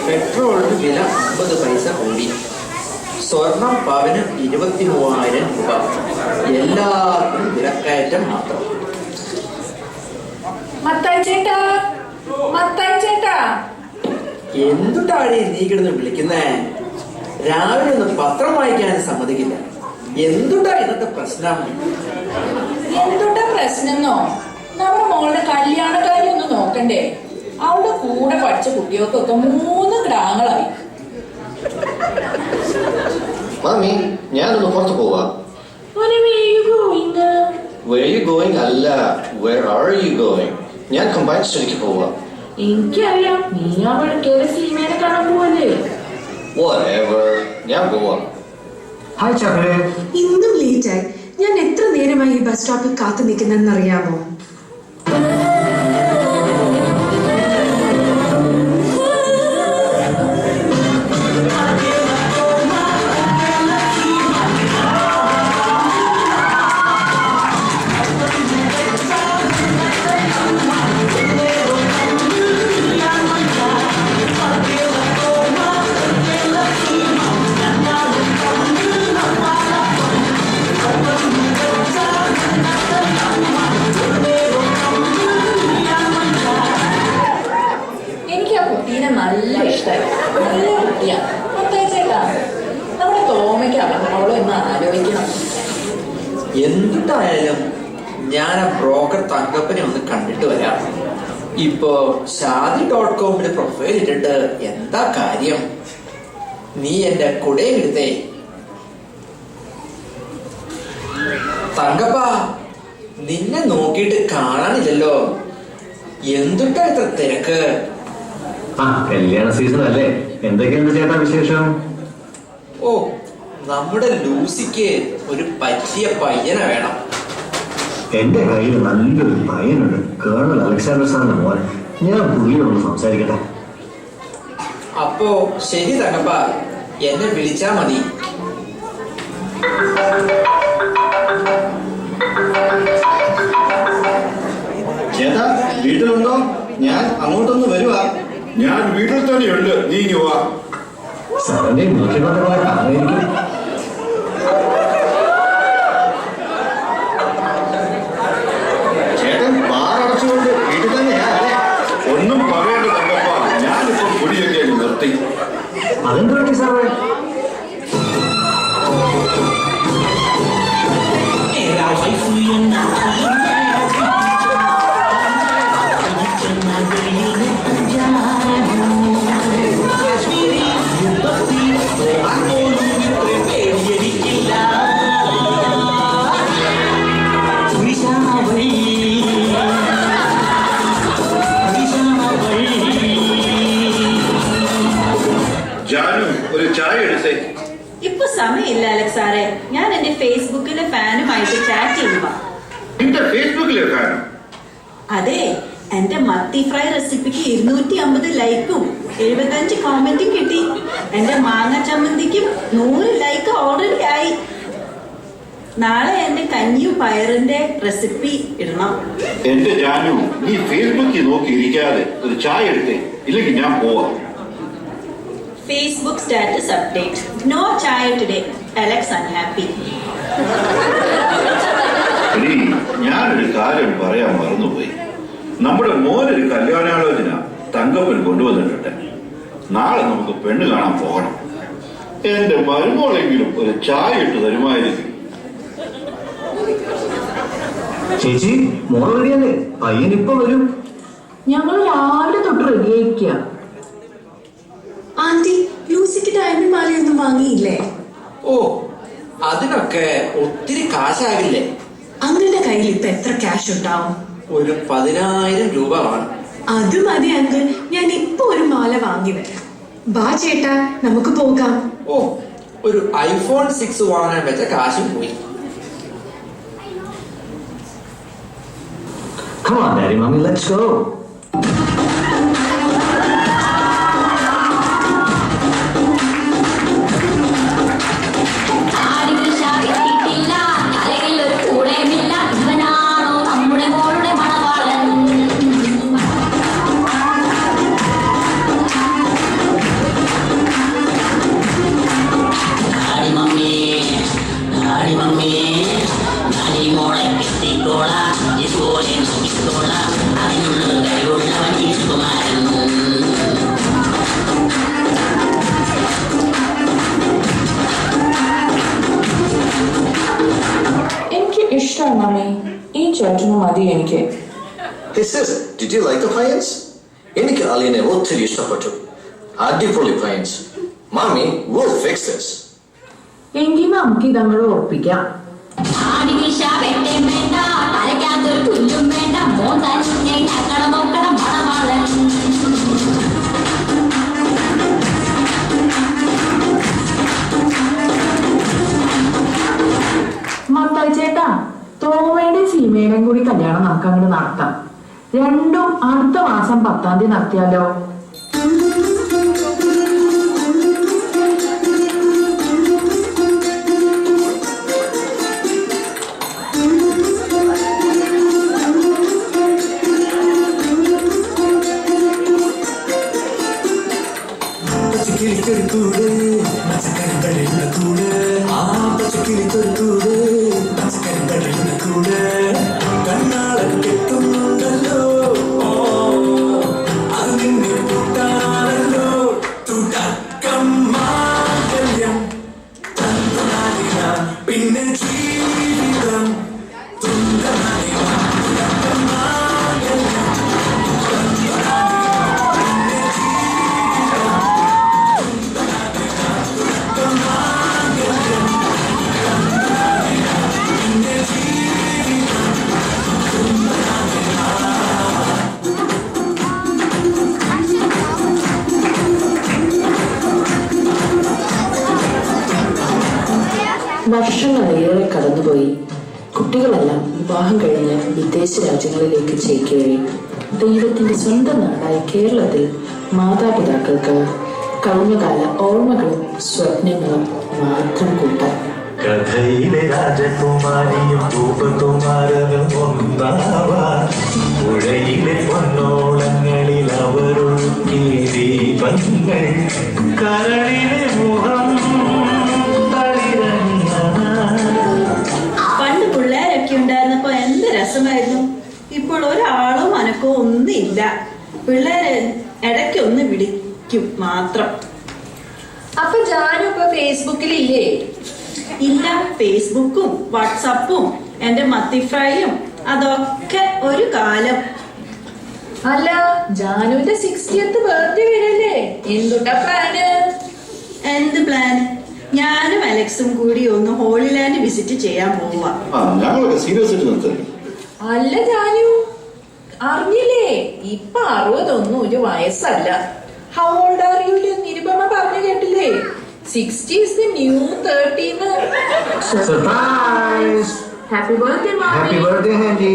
പെട്രോളിന് വില 50 പൈസ കൂടി. സ്വർണം പവന് 23,000 രൂപ. എല്ലാവർക്കും വിലക്കയറ്റം മാത്രം. എന്തുട്ടാടി നീ കിടന്ന് വിളിക്കുന്നേ? രാവിലെ ഒന്ന് പത്രം വായിക്കാൻ സമ്മതിക്കില്ല. എന്തുട്ടാ ഇന്നത്തെ പ്രശ്നം? എന്തുട്ടാ പ്രശ്നമെന്നോ? നമ്മുടെ മോളുടെ കല്യാണക്കാരി ഒന്ന് നോക്കണ്ടേ? അവളുടെ കൂടെ പഠിച്ച കുട്ടികൾക്കൊക്കെ 3 ഗ്രാങ്ങളായി. മാമി, ഞാനൊന്ന് പുറത്തു പോവാ. Where are you going? അല്ല, where are you going? ഞാൻ കമ്പൈൻഡ് സ്റ്റഡിക്ക് പോവാ. എനിക്കറിയാം, നീ അവിടെ സിനിമയെ കാണാൻ പോവല്ലേ? Whatever, ഞാൻ പോവാ. ഹായ് ചാക്കരെ. ഇന്നും ലേറ്റായി. ഞാൻ എത്ര നേരമായി ഈ ബസ് സ്റ്റോപ്പിൽ കാത്തു നിൽക്കുന്നെന്ന് അറിയാമോ? നല്ല ഇഷ്ടമായി. നല്ല കുട്ടിയാണ്. ചേട്ടാ, നമ്മുടെ തോമയ്ക്ക് അവളോ എന്ന് ആലോചിക്കണം. എന്തിട്ടായാലും ഞാൻ ആ ബ്രോക്കർ തങ്കപ്പനെ ഒന്ന് കണ്ടിട്ട് വരാം. ഇപ്പോ ഷാദി.com പ്രൊഫൈൽ ഇട്ടിട്ട് എന്താ കാര്യം? നീ എന്റെ കുടയും എടുത്തേ. തങ്കപ്പ, നിന്നെ നോക്കിയിട്ട് കാണാനില്ലല്ലോ. എന്തുട്ടാ ഇത്ര തിരക്ക്? കല്യാണ സീസൺ അല്ലേ? എന്തൊക്കെയുണ്ട് ചേട്ടാ വിശേഷം? ഓ, നമ്മുടെ ലൂസിക്ക് ഒരു പറ്റിയ പയ്യനെ വേണം. എന്റെ കയ്യിൽ നല്ലൊരു പയ്യനുണ്ട്, കേണൽ അലക്സാണ്ടർ സാറിന്റെ മോൻ. ഞാൻ പുള്ളിയോട് സംസാരിക്കട്ടെ. അപ്പോ ശരി തങ്കപ്പ, എന്നെ വിളിച്ചാ മതി. ചേട്ടാ, വീട്ടിലുണ്ടോ? ഞാൻ അങ്ങോട്ടൊന്ന് വരുവാ. ഞാൻ വീട്ടിൽ തന്നെയുണ്ട്, നീ ഇങ്ങ് വാ. സാറിന്റെ മുഖ്യമന്ത്രിമാർ ആയിരിക്കും. ചേട്ടൻ ബാറടച്ചുകൊണ്ട് വീട്ടിൽ തന്നെയാ അല്ലേ? ഒന്നും പറയേണ്ട തങ്കപ്പ, ഞാനിപ്പോ കുടിയൊക്കെ നിർത്തി. അതെന്ത് പറ്റി സാറേ? ഒരു ചായ എടുത്തേ. ഇപ്പൊ സമയമില്ല അലക്സ് സാറേ. ഞാൻ എന്റെ ഫേസ്ബുക്കിലെ ഫാനുമായിട്ട് ചാറ്റ് ചെയ്യുക. നിന്റെ ഫേസ്ബുക്കിലെ ഫാനോ? അതെ, എന്റെ മത്തി ഫ്രൈ റെസിപ്പിക്ക് 250 ലൈക്കും 75 കോമന്റും കിട്ടി. എന്റെ മാങ്ങ ചമ്മന്തിക്കും 100 ലൈക്ക് ഓൾറെഡി ആയി. നാളെ എന്റെ കഞ്ഞിയും പയറിന്റെ റെസിപ്പി ഇടണം. എന്റെ ജാനു, നീ ഫേസ്ബുക്കിൽ നോക്കിയിരിക്കാതെ ഒരു ചായ എടുത്തേ, ഇല്ലെങ്കിൽ ഞാൻ പോവാം. Facebook status update. No chai today. Alex unhappy. ഞാനൊരു കാര്യം പറയാൻ മറന്നുപോയി. നമ്മുടെ മോനൊരു കല്യാണാലോചന തങ്കപ്പൻ കൊണ്ടുവന്നിട്ടുണ്ട്. നാളെ നമുക്ക് പെണ്ണ് കാണാൻ പോകണം. എന്റെ മരുമോളെങ്കിലും ഒരു ചായ ഇട്ട് തരുമായിരിക്കും. ചേച്ചി, മോൾ റെഡിയല്ലേ? പയ്യനിപ്പോ വരും. ഞങ്ങൾ രാവിലെ തൊട്ട് റെഡിയായിരിക്കുക. Anti, ലൂസിക്ക് diamond മാലയൊന്നും വാങ്ങിയില്ലേ? ഓ, അതിനൊക്കെ ഒത്തിരി കാശാകില്ലേ? അങ്കിളുടെ കയ്യിൽ ഇപ്പൊ എത്ര ക്യാഷ് ഉണ്ടാവും? ഒരു 10,000 രൂപ വേണം. അത് മതി അങ്കിൾ, ഞാൻ ഇപ്പൊ ഒരു മാല വാങ്ങി വരാം. ബാ ചേട്ടാ, നമുക്ക് പോകാം. ഓ, ഒരു iPhone 6 വാങ്ങാൻ വെച്ച കാശും പോയി. Come on, Daddy, Mommy, let's go. Hey sis, did you like the pines? എനിക്ക് അലിനെ ഒത്തിരി ഇഷ്ടപ്പെട്ടു. അടിപൊളി pines. Mommy, we'll fix this. എങ്കിൽ നമുക്ക് ഇതങ്ങോട്ട് ഉറപ്പിക്കാം. മത്തായി ചേട്ടാ, തോമയുടെ സീമേനയും കൂടി കല്യാണം നമുക്ക് അങ്ങോട്ട് നടത്താം. രണ്ടും അടുത്ത മാസം 10-ാം തീയതി നടത്തിയാലോ? വർഷങ്ങളേറെ കടന്നുപോയി. കുട്ടികളെല്ലാം വിവാഹം കഴിഞ്ഞ് വിദേശ രാജ്യങ്ങളിലേക്ക് ചേക്കേറി. ദൈവത്തിന്റെ സ്വന്തം നാടായ കേരളത്തിൽ മാതാപിതാക്കൾക്ക് കഴിഞ്ഞകാല ഓർമ്മകളും സ്വപ്നങ്ങളും മാത്രം കൂട്ടാൻ. കഥയിലെ രാജകുമാരിയും രൂപകുമാരനും ഒന്നാവാൻ പുഴയിലെ പൊന്നോളങ്ങളിൽ അവരൊഴുക്കി ദീപങ്ങൾ കരളിലെ മുഖം. പണ്ട് പിള്ളേരൊക്കെ ഉണ്ടായിരുന്നപ്പോ എന്ത് രസമായിരുന്നു. ഇപ്പോൾ ഒരാളോ മനക്കോ ഒന്നുമില്ല. പിള്ളേര് ഇടയ്ക്കൊന്ന് വിളിക്കും മാത്രം. അപ്പൊ ജാനു ഇപ്പൊ ഫേസ്ബുക്കിലില്ലേ? ഇല്ല, ഫേസ്ബുക്കും വാട്സാപ്പും എന്റെ മത്തിഫ്രൈയും അതൊക്കെ ഒരു കാലം. അല്ല, ജാനുവിന്റെ 60th ബർത്ത്ഡേ വരല്ലേ? എന്തുട്ടാ പ്ലാന്? എന്ത് പ്ലാൻ? ഞാനും അലക്സും കൂടി ഒന്ന് ഹോളിലാൻഡ് വിസിറ്റ് ചെയ്യാൻ പോവാ. ഞങ്ങളൊക്കെ സീരിയസ് ആയിട്ട് നിർത്തല്ലേ. അല്ല ജാനു, അറിഞ്ഞില്ലേ? ഇപ്പൊ 60 ഒരു വയസ്സല്ല. How old are you? Nirupama പറഞ്ഞു കേട്ടില്ലേ? 60 is the new 30. Surprise! Happy birthday, mommy. Happy birthday, Andy.